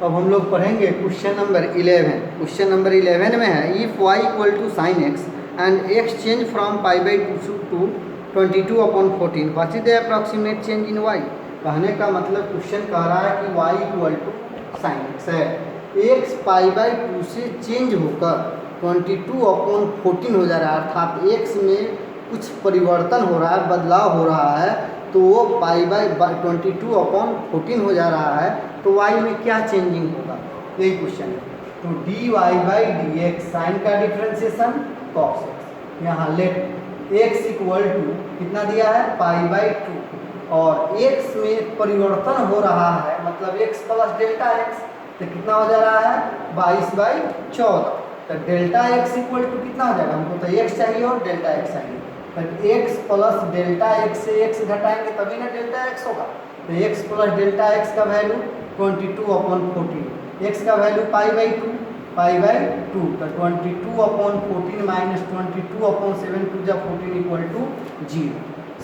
अब हम लोग पढ़ेंगे क्वेश्चन नंबर 11। क्वेश्चन नंबर 11 में है if y equal to sine x and x change from π/2 to 22/14 what is the approximate change in y। कहने का मतलब क्वेश्चन कह रहा है कि y equal to sine x है, एक्स π/2 से चेंज होकर 22/14 हो जा रहा है, अर्थात एक्स में कुछ परिवर्तन हो रहा है, बदलाव हो रहा है, तो वो π/22/14 हो जा रहा है, तो y में क्या चेंजिंग होगा, यही क्वेश्चन है। तो dy/dx साइन का डिफ्रेंसिएशन cos x, यहाँ लेट x इक्वल टू कितना दिया है π/2 और x में परिवर्तन हो रहा है, मतलब x प्लस डेल्टा x, तो कितना हो जा रहा है 22/14। तो डेल्टा x इक्वल टू कितना हो जाएगा, हमको तो x चाहिए और डेल्टा x चाहिए, तो x प्लस डेल्टा x से x घटाएंगे तभी ना डेल्टा x होगा। तो x प्लस डेल्टा x का वैल्यू 22/14, x का वैल्यू π/2 तो 22/14 माइनस 22/7 टू जा 14 इक्वल टू 0।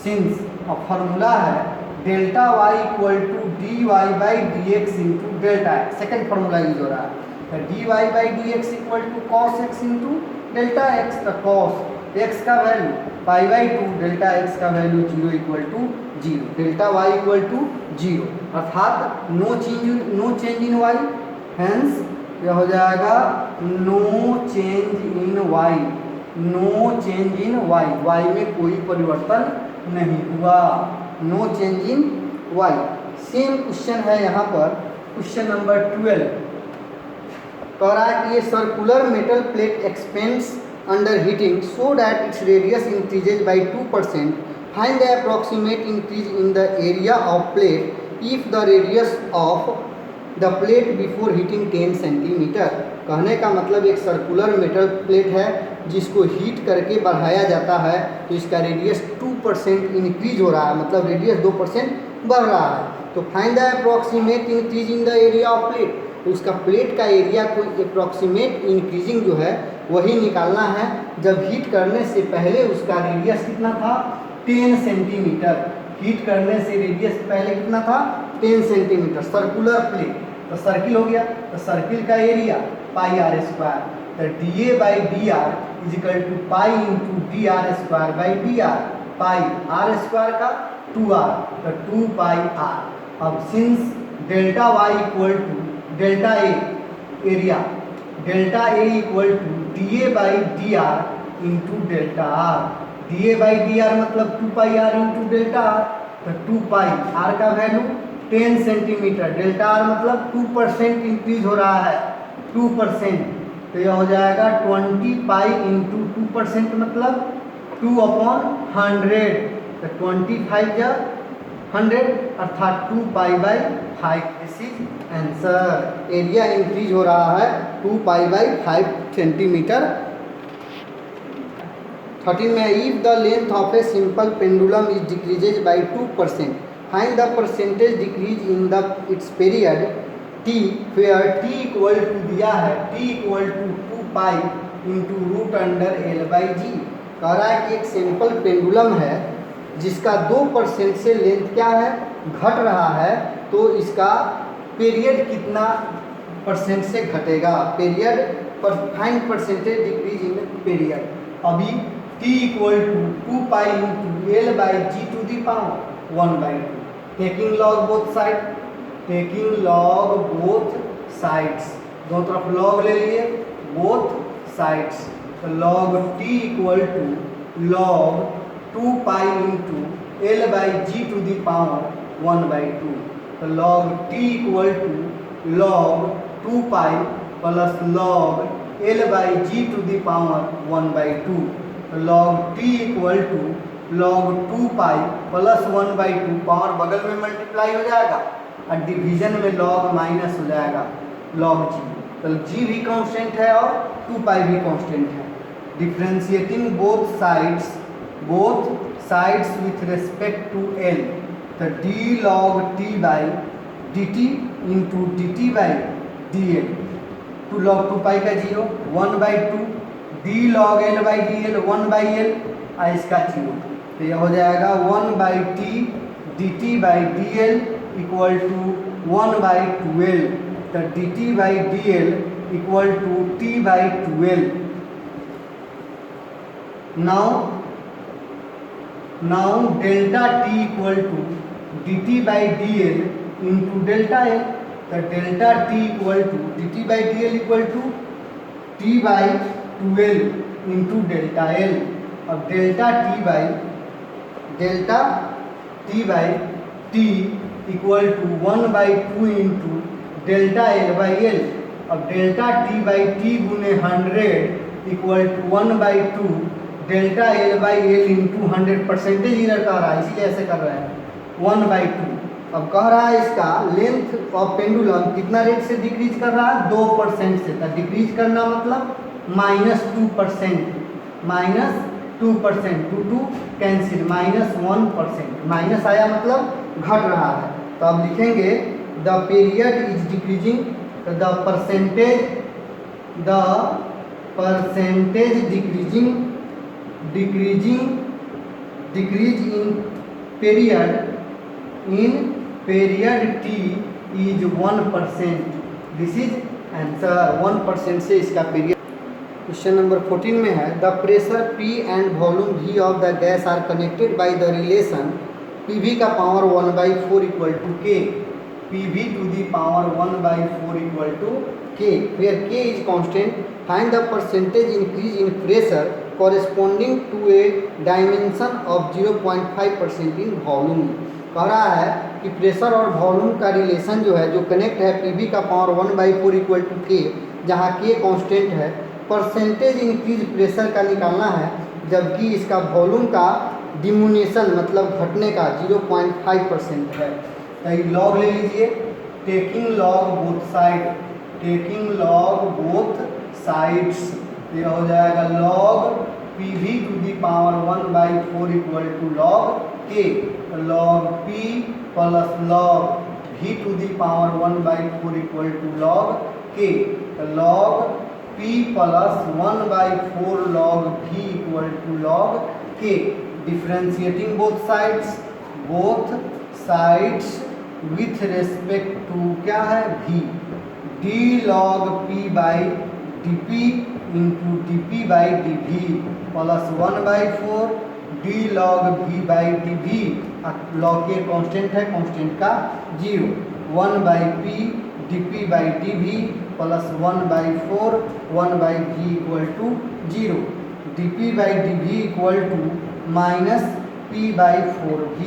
सिंस अब फॉर्मूला है delta y equal to dy/dx into delta x, second formula use हो रहा है। तो dy/dx equal to cos x into delta x, तो cos x का वैल्यू π/2, डेल्टा x का value 0 equal to 0, delta y equal to 0, अर्थात no change in y, hence यह हो जाएगा no change in y, no change in y में कोई परिवर्तन नहीं हुआ, no change in y। Same question है यहाँ पर क्वेश्चन नंबर 12, कह रहा है कि ये circular metal plate expends under heating so that its radius increases by 2%. Find the approximate increase in the area of plate if the radius of the plate before heating 10 cm। कहने का मतलब एक circular metal plate है जिसको heat करके बढ़ाया जाता है, तो इसका रेडियस 2% इंक्रीज हो रहा है, मतलब रेडियस 2% बढ़ रहा है। तो find the approximate increase in the area of plate, तो उसका प्लेट का एरिया कोई अप्रॉक्सीमेट इंक्रीजिंग जो है वही निकालना है। जब हीट करने से पहले उसका रेडियस कितना था 10 सेंटीमीटर, हीट करने से रेडियस पहले कितना था 10 सेंटीमीटर, सर्कुलर प्लेट, तो सर्किल हो गया, तो सर्किल का एरिया πr², तो dA/dr is equal to pi into dr²/dr, pi r² का 2r, तो 2πr। अब since delta y equal to delta A area, delta A equal to dA/dr into delta R, dA/dr मतलब 2πr into delta are, तो 2πr का value 10 centimetre, delta R मतलब 2% increase हो रहा है, 2%, तो यह हो जाएगा 20π इंटू 2% मतलब 2/100, तो 25 या 100 अर्थात 2π/5, this is answer. Area increase हो रहा है 2π/5 सेंटीमीटर। 13 में if the length of a simple pendulum is decreases by 2%, find the percentage decrease in the its period t, where t equal to दिया है t equal to 2π into √L/g। कह रहा है कि एक सिंपल पेंडुलम है जिसका 2% से लेंथ क्या है घट रहा है, तो इसका पीरियड कितना परसेंट से घटेगा, पीरियड पर find percentage decrease in period. अभी t equal to 2π into L/g to the power 1/2, taking log both side, taking log both sides, दोनों तरफ लॉग ले लिए बोथ साइड्स, तो log t equal to log 2π into L/g to the power 1/2, तो log t equal to log 2π plus log L/g to the power 1/2, तो log t equal to log 2π plus 1/2, power बगल में multiply हो जाएगा और division में log minus हो जाएगा log g, तो g भी कांस्टेंट है और 2π भी कांस्टेंट है। Differentiating both sides with respect to l, तो d log t/dt into dt/dl, 2 log 2π का 0, 1/2, d log L/dl 1/l, और इसका 0, तो यह हो जाएगा 1/t dt/dl equal to 1/12, the dt by dl equal to t by 12. Now delta t equal to dt by dl into delta l. The delta t equal to dt by dl equal to t by 12 into delta l. अब delta t equal to 1 by 2 into delta l by l. अब delta t by t गुने 100 equal to 1 by 2 delta l by l into 100. Percentage इधर कह रहा है, इसीलिए ऐसे कर रहे हैं 1 by 2. अब कह रहा है इसका लेंथ ऑफ पेंडुलम कितना रेट से डिक्रीज कर रहा है, 2% से. तो डिक्रीज करना मतलब -2%, -2%, 2 कैंसिल, -1%. माइनस आया मतलब घट रहा है. तो अब लिखेंगे the period is decreasing, the percentage decrease in period t is 1%. This is answer. 1% से इसका पीरियड. क्वेश्चन नंबर 14 में है the pressure P and volume V of the gas are connected by the relation PV का power 1/4 equal to K. PV to the power 1/4 equal to K, where K is constant. Find the percentage increase in pressure corresponding to a dimension of 0.5% in volume. कह रहा है कि pressure और volume का relation जो है, जो connect है PV का पावर 1/4 इक्वल टू K, जहाँ K कांस्टेंट है. परसेंटेज इंक्रीज प्रेशर का निकालना है, जबकि इसका वॉल्यूम का डिम्यूनेशन मतलब घटने का 0.5% है. तो लॉग ले लीजिए, टेकिंग लॉग बोथ साइड्स. ये हो जाएगा log PV to the power 1/4 equal to log K. Log P plus log V to the power 1/4 equal to log K. Log P plus 1/4 log V equal to log K. Differentiating both sides with respect to क्या है V. d log P by dP into dP by dV plus 1/4 d log V by dV. log के constant है, constant का 0. 1/P dP by dV plus 1/4 1/V equal to 0. dP by dV equal to -P/4V.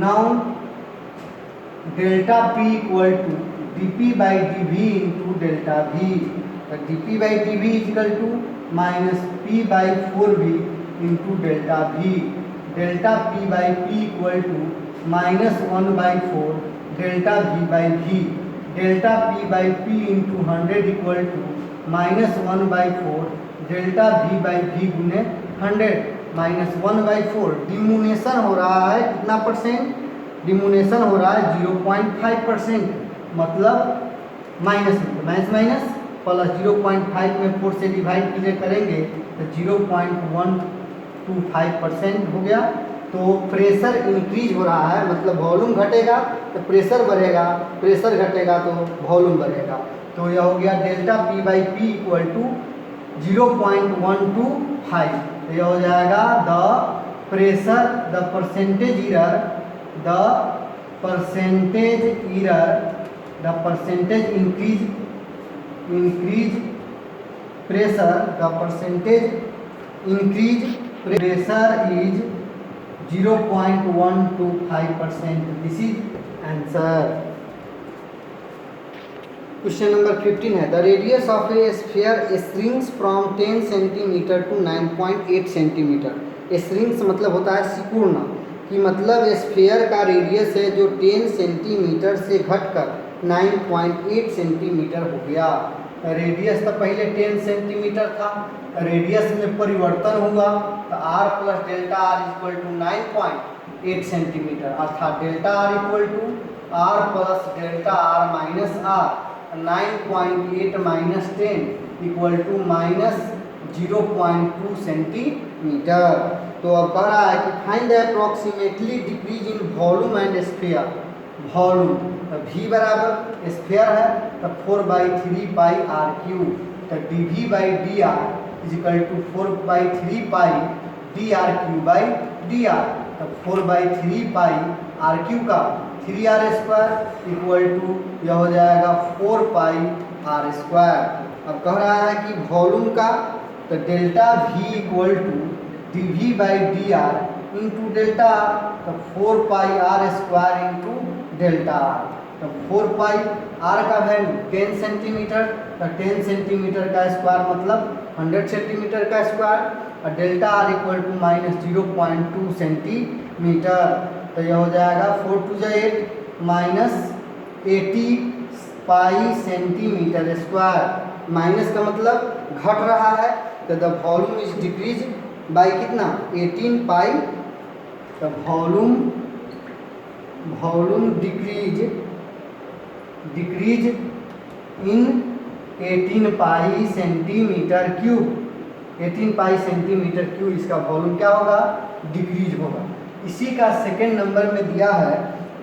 Now delta P equal to dP by dV into delta V. dP by dV equal to -P/4V into delta V. Delta P by P equal to -1/4 delta V by V. Delta P by P into 100 equal to -1/4 delta V by V गुने 100 -1/4. डिम्यूनेशन हो रहा है कितना percent, डिम्यूनेशन हो रहा है 0.5%. मतलब minus plus 0.5 में 4 से डिवाइड कीजिए करेंगे तो 0.125% हो गया. तो प्रेशर इंक्रीज हो रहा है, मतलब वॉल्यूम घटेगा तो प्रेशर बढ़ेगा, प्रेशर घटेगा तो वॉल्यूम बढ़ेगा. तो यह हो गया delta P by P equal to 0.125. तो यह हो जाएगा the percentage pressure is 0.125%. This is answer. Question number 15 है the radius of a sphere shrinks from 10 centimetre to 9.8 centimetre. Shrinks मतलब होता है सिकुड़ना, कि मतलब स्फीयर का रेडियस है जो 10 सेंटीमीटर से घटकर 9.8 सेंटीमीटर हो गया. रेडियस तो पहले 10 सेंटीमीटर था, रेडियस में परिवर्तन हुआ तो r plus delta r equal to 9.8 centimetre, अर्थात delta r equal to r plus delta r minus r. 9.8 minus 10 equal to -0.2 centimetre. तो अब कह रहा है कि find the approximately decrease in volume and sphere. Volume. तो v बराबर sphere है तो 4/3 पाई आर क्यू। तो D we by D r is equal to 4/3 pi D R cube by D R. तो 4/3 पाई आर क्यू का 3r² equal to यह हो जाएगा 4 पाई r²। अब कह रहा है कि वॉल्यूम का, तो delta v equal to D we by D R into delta are. तो 4 pi r² into delta are. तो 4 पाई आर का वैल्यू 10 सेंटीमीटर, तो 10 सेंटीमीटर का स्क्वायर मतलब 100 सेंटीमीटर का स्क्वायर, और delta R equal to -0.2 centimetre. तो यह हो जाएगा 4 2 जा 8 -80 पाई सेंटीमीटर स्क्वायर। माइनस का मतलब घट रहा है, तो the volume is decrease by कितना 18 पाई। तो volume decrease in 18 pi centimetre cube. 18 pi centimetre cube इसका वॉल्यूम क्या होगा, डिक्रीज होगा। इसी का सेकेंड नंबर में दिया है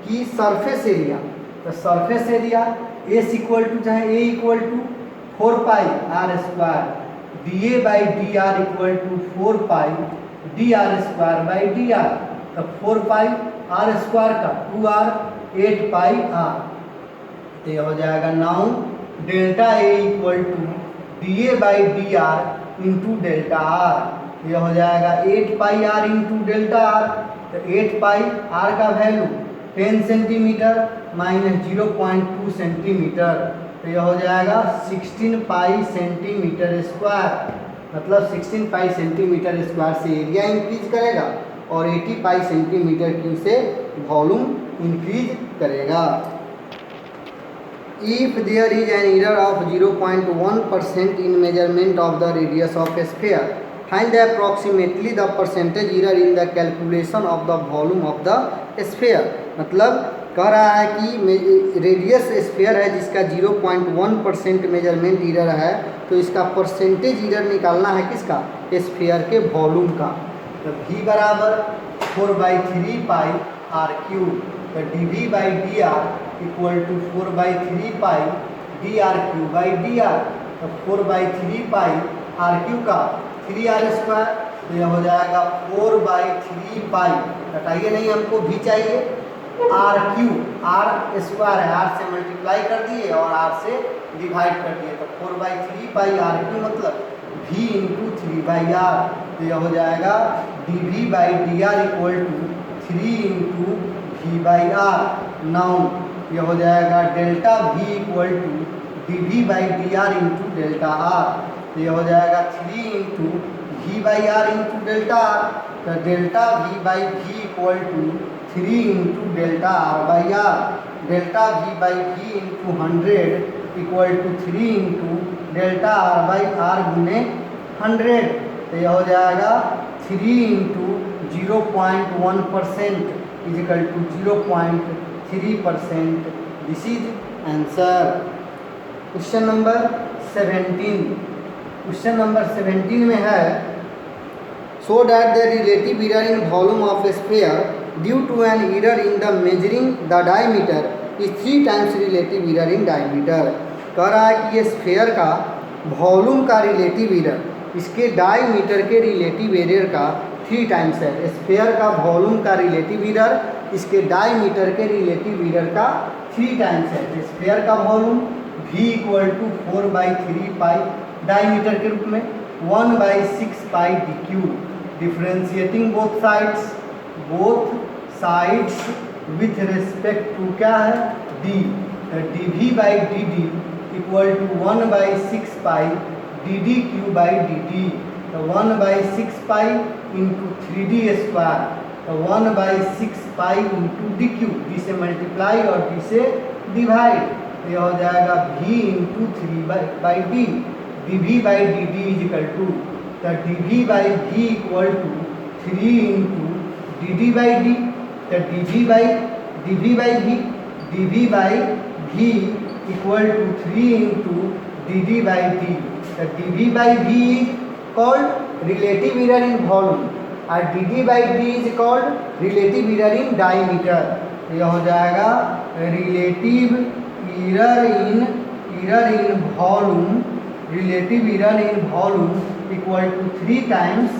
कि सरफेस एरिया। तो surface area s equal to चाहे a equal to 4 pi r² d A by D R equal to 4 pi d r² by D R. तो 4 पाई r² का 2r 8 पाई r। तो यह हो जाएगा now delta A equal to D A by D R into delta R. यह हो जाएगा 8 pi R into delta are. तो 8 पाई आर का वैल्यू 10 सेंटीमीटर -0.2 सेंटीमीटर। तो यह हो जाएगा 16 पाई सेंटीमीटर स्क्वायर। मतलब 16 पाई सेंटीमीटर स्क्वायर से एरिया इंक्रीज करेगा और 80 पाई सेंटीमीटर क्यूब से वॉल्यूम इंक्रीज करेगा। If there is an error of 0.1% in measurement of the radius of a sphere, find approximately the percentage error in the calculation of the volume of the sphere। मतलब कह रहा है कि radius sphere है जिसका 0.1% measurement error है, तो इसका परसेंटेज इरर निकालना है किसका, स्फीयर के वॉल्यूम का। तो v बराबर 4/3 पाई आर क्यूब। तो D we by D R equal to 4/3 pi D R cube by D R. तो 4/3 पाई आर क्यू का 3r²। तो यह हो जाएगा 4/3 पाई, घटाइए नहीं, हमको भी चाहिए आर क्यू, r² है, r से मल्टीप्लाई कर दिए और r से डिवाइड कर दिए। तो 4/3 पाई आर क्यू मतलब v इंटू 3/r। तो यह हो जाएगा d we by D R equal to 3 into v by r. Now यह हो जाएगा delta v equal to D we by D R into delta are. तो यह हो जाएगा 3 into v by r into delta are. तो delta v by v equal to 3 into delta are by r. Delta v by v into 100 equal to 3 into delta are by R गुने 100। तो यह हो जाएगा 3 into 0.1% is equal to 0.3%। This is answer. Question number 17। Question number 17 में है so that the relative error in volume of a sphere due to an error in the measuring the diameter is 3 times relative error in diameter। कह रहा है कि ये sphere का volume का relative error इसके डायमीटर के रिलेटिव एरर का 3 टाइम्स है। स्फीयर का वॉल्यूम का रिलेटिव एरर इसके डायमीटर के रिलेटिव एरर का 3 टाइम्स है। तो स्फीयर का volume v equal to 4/3 pi, diameter के रूप में 1/6 pi d cube. Differentiating both sides with respect to क्या है, d। तो D we by d d equal to 1/6 pi d d cube by d d. तो 1/6 pi into 3d²। तो 1/6 pi into d cube, d से multiply और d से divide. तो यह हो जाएगा v into 3/d। D we by d d is equal to, तो D we by v equal to 3 into d D by d. तो D we by v equal to 3 into d D by d. तो D we by v is called relative error in volume और D D by D is called relative error in diameter. तो यह हो जाएगा relative error in volume, relative error in volume equal to 3 times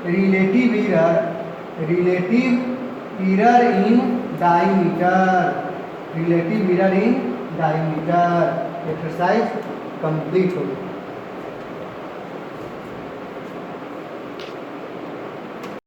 relative error in diameter, relative error in diameter. Exercise complete हो गई।